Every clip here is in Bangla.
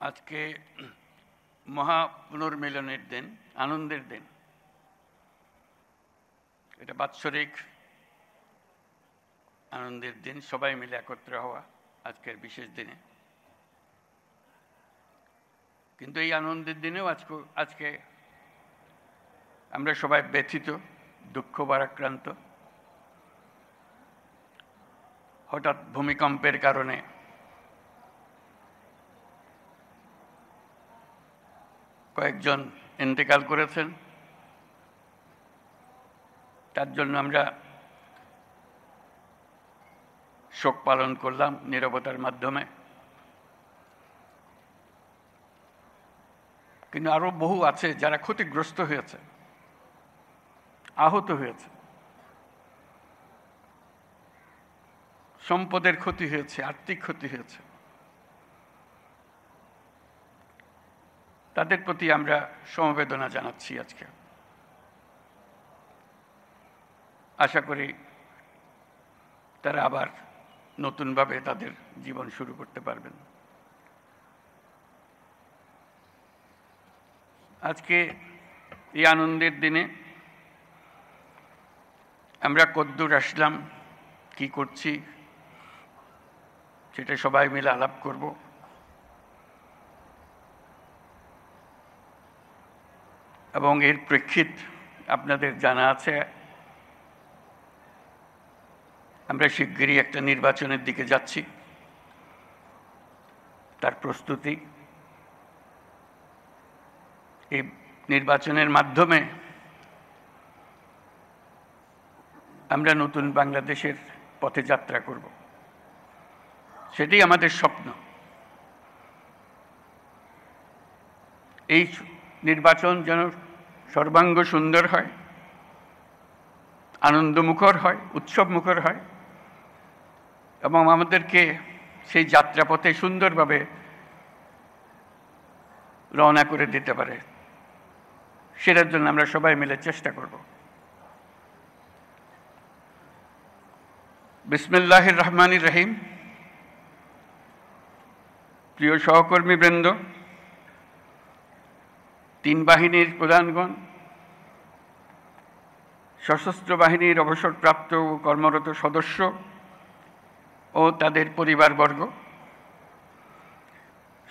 আজকে মহা পুনর্মিলনের দিন, আনন্দের দিন। এটা বাৎসরিক আনন্দের দিন, সবাই মিলে একত্র হওয়া আজকের বিশেষ দিনে। কিন্তু এই আনন্দের দিনেও আজকে আমরা সবাই ব্যথিত, দুঃখ ভারাক্রান্ত। হঠাৎ ভূমিকম্পের কারণে কয়েকজন ইন্তেকাল করেছেন, তার জন্য আমরা শোক পালন করলাম নীরবতার মাধ্যমে। কিন্তু আরো বহু আছে যারা ক্ষতিগ্রস্ত হয়েছে, আহত হয়েছে, সম্পদের ক্ষতি হয়েছে, আর্থিক ক্ষতি হয়েছে। তাদের প্রতি আমরা সমবেদনা জানাচ্ছি আজকে। আশা করি তারা আবার নতুনভাবে তাদের জীবন শুরু করতে পারবেন। আজকে এই আনন্দের দিনে আমরা কদ্দূর আসলাম, কি করছি, সেটা সবাই মিলে আলাপ করব। এবং এর প্রেক্ষিত আপনাদের জানা আছে, আমরা শিগগিরই একটা নির্বাচনের দিকে যাচ্ছি, তার প্রস্তুতি। এই নির্বাচনের মাধ্যমে আমরা নতুন বাংলাদেশের পথে যাত্রা করব, সেটাই আমাদের স্বপ্ন। এই নির্বাচন যেন সর্বাঙ্গ সুন্দর হয়, আনন্দমুখর হয়, উৎসবমুখর হয় এবং আমাদেরকে সেই যাত্রাপথে সুন্দরভাবে রওনা করে দিতে পারে, সেটার জন্য আমরা সবাই মিলে চেষ্টা করব। বিসমিল্লাহির রহমানির রহিম। প্রিয় সহকর্মীবৃন্দ, তিন বাহিনীর প্রধানগণ, সশস্ত্র বাহিনীর অবসরপ্রাপ্ত ও কর্মরত সদস্য ও তাদের পরিবারবর্গ,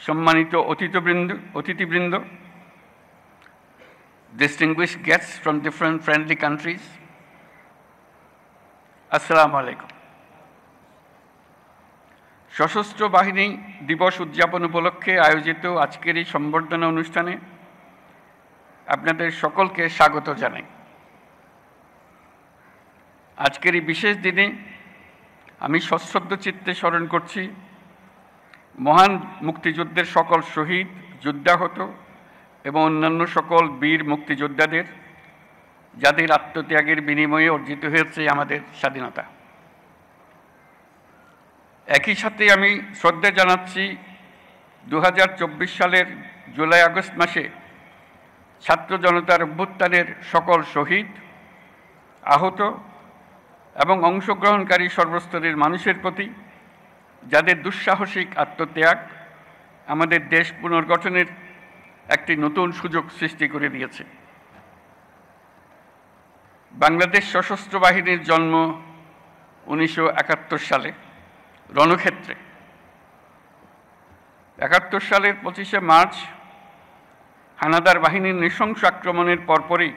সম্মানিত অতিথিবৃন্দ, distinguished guests from different friendly countries, আসসালামু আলাইকুম। সশস্ত্র বাহিনী দিবস উদযাপন উপলক্ষে আয়োজিত আজকের এই সম্বর্ধনা অনুষ্ঠানে আপনাদের সকলকে স্বাগত জানাই। আজকের এই বিশেষ দিনে আমি সশ্রদ্ধ চিত্তে স্মরণ করছি মহান মুক্তিযুদ্ধের সকল শহীদ, যুদ্ধাহত এবং অন্যান্য সকল বীর মুক্তিযোদ্ধাদের, যাদের আত্মত্যাগের বিনিময়ে অর্জিত হয়েছে আমাদের স্বাধীনতা। একই সাথে আমি শ্রদ্ধা জানাচ্ছি 2024 সালের জুলাই আগস্ট মাসে ছাত্র জনতার অভ্যুত্থানের সকল শহীদ, আহত এবং অংশগ্রহণকারী সর্বস্তরের মানুষের প্রতি, যাদের দুঃসাহসিক আত্মত্যাগ আমাদের দেশ পুনর্গঠনের একটি নতুন সুযোগ সৃষ্টি করে দিয়েছে। বাংলাদেশ সশস্ত্র বাহিনীর জন্ম 1971 সালে রণক্ষেত্রে। 71 সালের 25শে মার্চ হানাদার বাহিনীর নৃশংস আক্রমণের পরপরই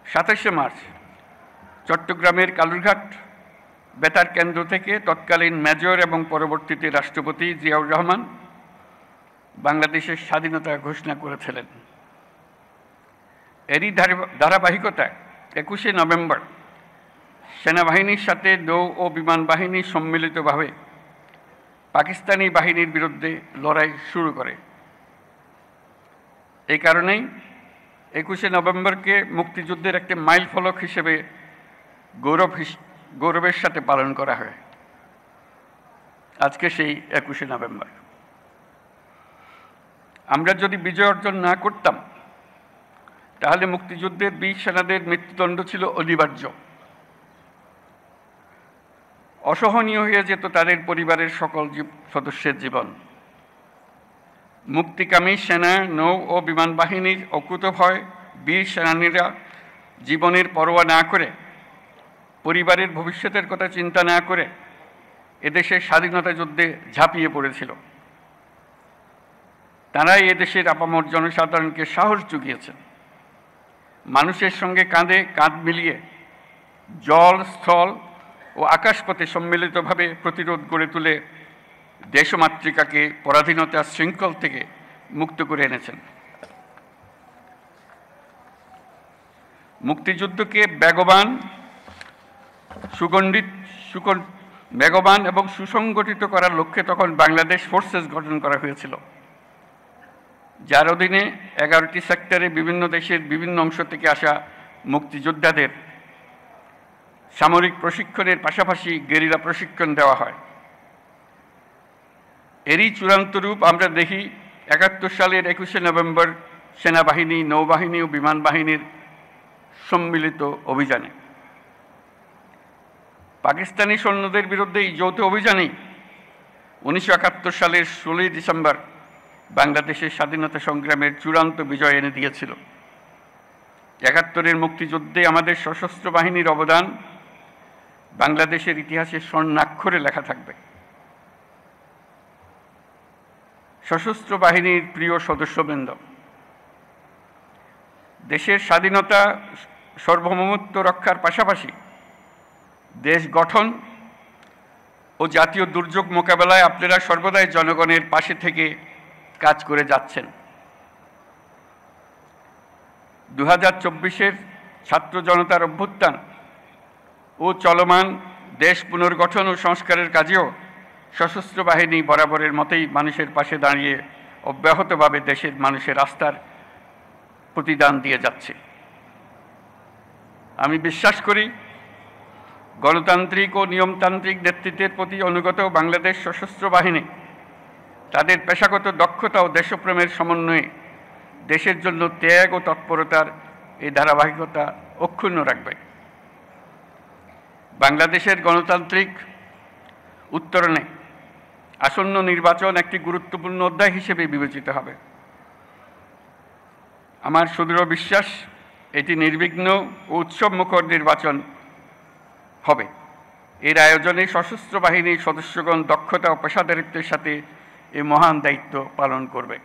27শে মার্চ চট্টগ্রামের কালুরঘাট বেতার কেন্দ্র থেকে তৎকালীন মেজর এবং পরবর্তীতে রাষ্ট্রপতি জিয়াউর রহমান বাংলাদেশের স্বাধীনতা ঘোষণা করেছিলেন। এরই ধারাবাহিকতায় 21শে নভেম্বর সেনাবাহিনীর সাথে নৌ ও বিমান বাহিনী সম্মিলিতভাবে পাকিস্তানি বাহিনীর বিরুদ্ধে লড়াই শুরু করে। এই কারণেই 21শে নভেম্বরকে মুক্তিযুদ্ধের একটি মাইল ফলক হিসেবে গৌরবের সাথে পালন করা হয়। আজকে সেই 21শে নভেম্বর। আমরা যদি বিজয় অর্জন না করতাম, তাহলে মুক্তিযুদ্ধের বীর সেনাদের মৃত্যুদণ্ড ছিল অনিবার্য। অসহনীয় হয়ে যেত তাদের পরিবারের সকল সদস্যের জীবন। মুক্তিকামী সেনা, নৌ ও বিমান বাহিনীর অকুতভয় বীর সেনানীরা জীবনের পরোয়া না করে, পরিবারের ভবিষ্যতের কথা চিন্তা না করে এদেশের স্বাধীনতা যুদ্ধে ঝাঁপিয়ে পড়েছিল। তারাই এদেশের আপামর জনসাধারণকে সাহস জুগিয়েছেন। মানুষের সঙ্গে কাঁধে কাঁধ মিলিয়ে জল, স্থল ও আকাশপথে সম্মিলিতভাবে প্রতিরোধ গড়ে তুলে দেশমাতৃকাকে পরাধীনতার শৃঙ্খল থেকে মুক্ত করে এনেছেন। মুক্তিযুদ্ধকে বেগবান এবং সুসংগঠিত করার লক্ষ্যে তখন বাংলাদেশ ফোর্সেস গঠন করা হয়েছিল, যার অধীনে 11টি সেক্টরে বিভিন্ন দেশের বিভিন্ন অংশ থেকে আসা মুক্তিযোদ্ধাদের সামরিক প্রশিক্ষণের পাশাপাশি গেরিলা প্রশিক্ষণ দেওয়া হয়। এরই চূড়ান্ত রূপ আমরা দেখি 71 সালের 21শে নভেম্বর সেনাবাহিনী, নৌবাহিনী ও বিমান বাহিনীর সম্মিলিত অভিযানে। পাকিস্তানি সৈন্যদের বিরুদ্ধে এই যৌথ অভিযানেই 1971 সালের 16ই ডিসেম্বর বাংলাদেশের স্বাধীনতা সংগ্রামের চূড়ান্ত বিজয় এনে দিয়েছিল। 71-এর মুক্তিযুদ্ধে আমাদের সশস্ত্র বাহিনীর অবদান বাংলাদেশের ইতিহাসে স্বর্ণাক্ষরে লেখা থাকবে। সশস্ত্র বাহিনীর প্রিয় সদস্যবৃন্দ, দেশের স্বাধীনতা সার্বভৌমত্ব রক্ষার পাশাপাশি দেশ গঠন ও জাতীয় দুর্যোগ মোকাবেলায় আপনারা সর্বদাই জনগণের পাশে থেকে কাজ করে যাচ্ছেন। 2024-এর ছাত্র জনতার অভ্যুত্থান ও চলমান দেশ পুনর্গঠন ও সংস্কারের কাজেও সশস্ত্র বাহিনী বরাবরের মতোই মানুষের পাশে দাঁড়িয়ে অব্যাহতভাবে দেশের মানুষের আস্থার প্রতিদান দিয়ে যাচ্ছে। আমি বিশ্বাস করি, গণতান্ত্রিক ও নিয়মতান্ত্রিক নেতৃত্বের প্রতি অনুগত বাংলাদেশ সশস্ত্র বাহিনী তাদের পেশাগত দক্ষতা ও দেশপ্রেমের সমন্বয়ে দেশের জন্য ত্যাগ ও তৎপরতার এই ধারাবাহিকতা অক্ষুণ্ণ রাখবে। বাংলাদেশের গণতান্ত্রিক উত্তরণে আসন্ন নির্বাচন একটি গুরুত্বপূর্ণ অধ্যায় হিসেবে বিবেচিত হবে। আমার সুদৃঢ় বিশ্বাস, এটি নির্বিঘ্ন ও উৎসবমুখর নির্বাচন হবে। এর আয়োজনে সশস্ত্র বাহিনীর সদস্যগণ দক্ষতা ও পেশাদারিত্বের সাথে এই মহান দায়িত্ব পালন করবে।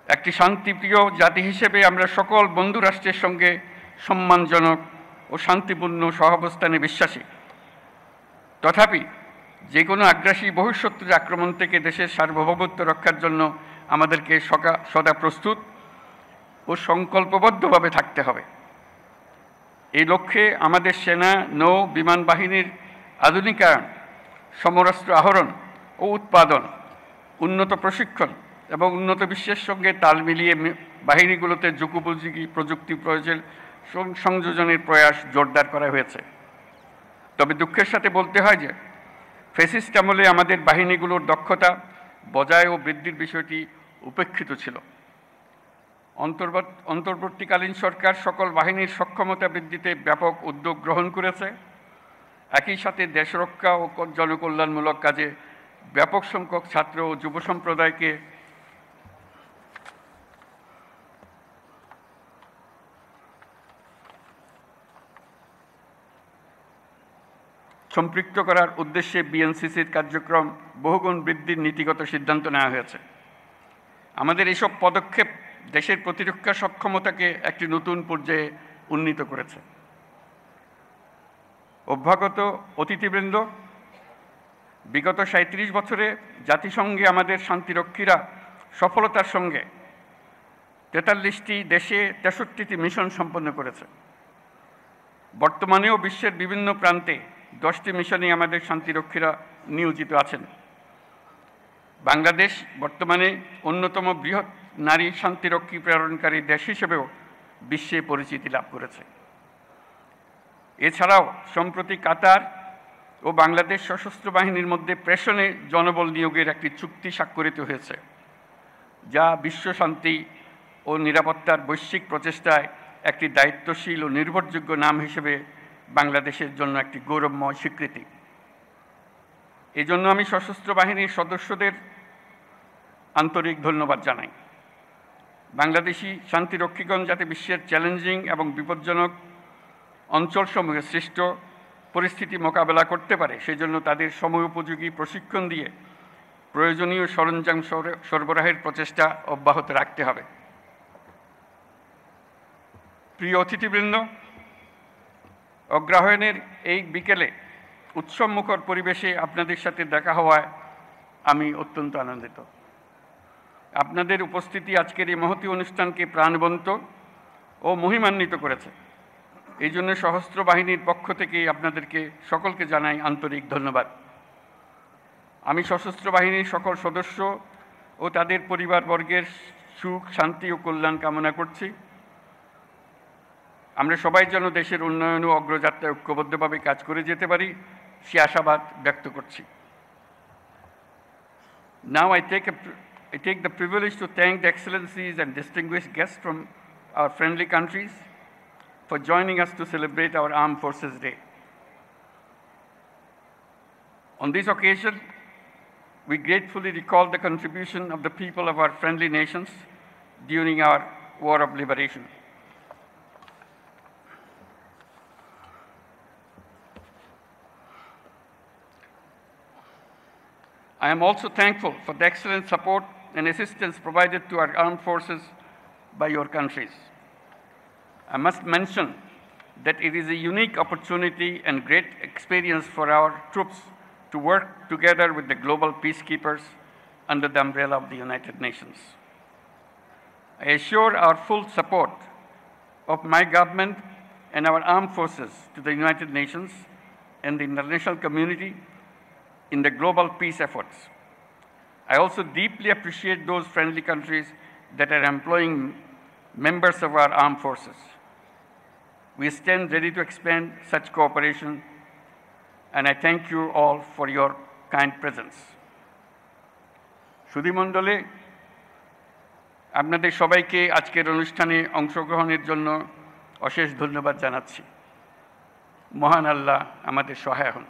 একটি শান্তিপ্রিয় জাতি হিসেবে আমরা সকল বন্ধু রাষ্ট্রের সঙ্গে সম্মানজনক ও শান্তিপূর্ণ সহাবস্থানে বিশ্বাসী। তথাপি যে কোনো আগ্রাসী বহিঃশত্রুর আক্রমণ থেকে দেশের সার্বভৌমত্ব রক্ষার জন্য আমাদেরকে সদা প্রস্তুত ও সংকল্পবদ্ধভাবে থাকতে হবে। এই লক্ষ্যে আমাদের সেনা, নৌ, বিমান বাহিনীর আধুনিকায়ন, সমরাস্ত্র আহরণ ও উৎপাদন, উন্নত প্রশিক্ষণ এবং উন্নত বিশ্বের সঙ্গে তাল মিলিয়ে বাহিনীগুলোতে যুগোপযোগী প্রযুক্তি প্রয়োগের সংযোজনের প্রয়াস জোরদার করা হয়েছে। তবে দুঃখের সাথে বলতে হয় যে ফ্যাসিস্ট আমলে আমাদের বাহিনীগুলোর দক্ষতা বজায় ও বৃদ্ধির বিষয়টি উপেক্ষিত ছিল। অন্তর্বর্তীকালীন সরকার সকল বাহিনীর সক্ষমতা বৃদ্ধিতে ব্যাপক উদ্যোগ গ্রহণ করেছে। একই সাথে দেশরক্ষা ও জনকল্যাণমূলক কাজে ব্যাপক সংখ্যক ছাত্র ও যুব সম্প্রদায়কে সম্পৃক্ত করার উদ্দেশ্যে বিএনসিসির কার্যক্রম বহুগুণ বৃদ্ধির নীতিগত সিদ্ধান্ত নেওয়া হয়েছে। আমাদের এসব পদক্ষেপ দেশের প্রতিরক্ষা সক্ষমতাকে একটি নতুন পর্যায়ে উন্নীত করেছে। অভ্যাগত অতিথিবৃন্দ, বিগত 37 বছরে জাতিসংঘে আমাদের শান্তিরক্ষীরা সফলতার সঙ্গে 43টি দেশে 63টি মিশন সম্পন্ন করেছে। বর্তমানেও বিশ্বের বিভিন্ন প্রান্তে 10টি মিশনে আমাদের শান্তিরক্ষীরা নিয়োজিত আছেন। বাংলাদেশ বর্তমানে অন্যতম বৃহৎ নারী শান্তিরক্ষী প্রেরণকারী দেশ হিসেবেও বিশ্বে পরিচিতি লাভ করেছে। এছাড়াও সম্প্রতি কাতার ও বাংলাদেশ সশস্ত্র বাহিনীর মধ্যে প্রেষণে জনবল নিয়োগের একটি চুক্তি স্বাক্ষরিত হয়েছে, যা বিশ্ব শান্তি ও নিরাপত্তার বৈশ্বিক প্রচেষ্টায় একটি দায়িত্বশীল ও নির্ভরযোগ্য নাম হিসেবে বাংলাদেশের জন্য একটি গৌরবময় স্বীকৃতি। এজন্য আমি সশস্ত্র বাহিনীর সদস্যদের আন্তরিক ধন্যবাদ জানাই। বাংলাদেশি শান্তিরক্ষীগণ যাতে বিশ্বের চ্যালেঞ্জিং এবং বিপজ্জনক অঞ্চলসমূহে সৃষ্ট পরিস্থিতি মোকাবেলা করতে পারে সেজন্য তাদের সময়োপযোগী প্রশিক্ষণ দিয়ে প্রয়োজনীয় সরঞ্জাম সরবরাহের প্রচেষ্টা অব্যাহত রাখতে হবে। প্রিয় অতিথিবৃন্দ, অগ্রহায়ণের এই বিকেলে উৎসবমুখর পরিবেশে আপনাদের সাথে দেখা হওয়ায় আমি অত্যন্ত আনন্দিত। আপনাদের উপস্থিতি আজকের এই মহতী অনুষ্ঠানকে প্রাণবন্ত ও মহিমান্বিত করেছে। এই জন্য সশস্ত্র বাহিনীর পক্ষ থেকে আপনাদেরকে সকলকে জানাই আন্তরিক ধন্যবাদ। আমি সশস্ত্র বাহিনীর সকল সদস্য ও তাদের পরিবারবর্গের সুখ, শান্তি ও কল্যাণ কামনা করছি। আমরা সবাই যেন দেশের উন্নয়ন ও অগ্রযাত্রায় ঐক্যবদ্ধভাবে কাজ করে যেতে পারি সে আশাবাদ ব্যক্ত করছি। Now I take the privilege to thank the excellencies and distinguished guests from our friendly countries for joining us to celebrate our Armed Forces Day. On this occasion, we gratefully recall the contribution of the people of our friendly nations during our War of Liberation. I am also thankful for the excellent support and assistance provided to our armed forces by your countries. I must mention that it is a unique opportunity and great experience for our troops to work together with the global peacekeepers under the umbrella of the United Nations. I assure our full support of my government and our armed forces to the United Nations and the international community in the global peace efforts. I also deeply appreciate those friendly countries that are employing members of our armed forces. We stand ready to expand such cooperation, and I thank you all for your kind presence. সুধীমণ্ডলে আপনাদের সবাইকে আজকের অনুষ্ঠানে অংশগ্রহণের জন্য অশেষ ধন্যবাদ জানাচ্ছি। মহান আল্লাহ আমাদের সহায় হন।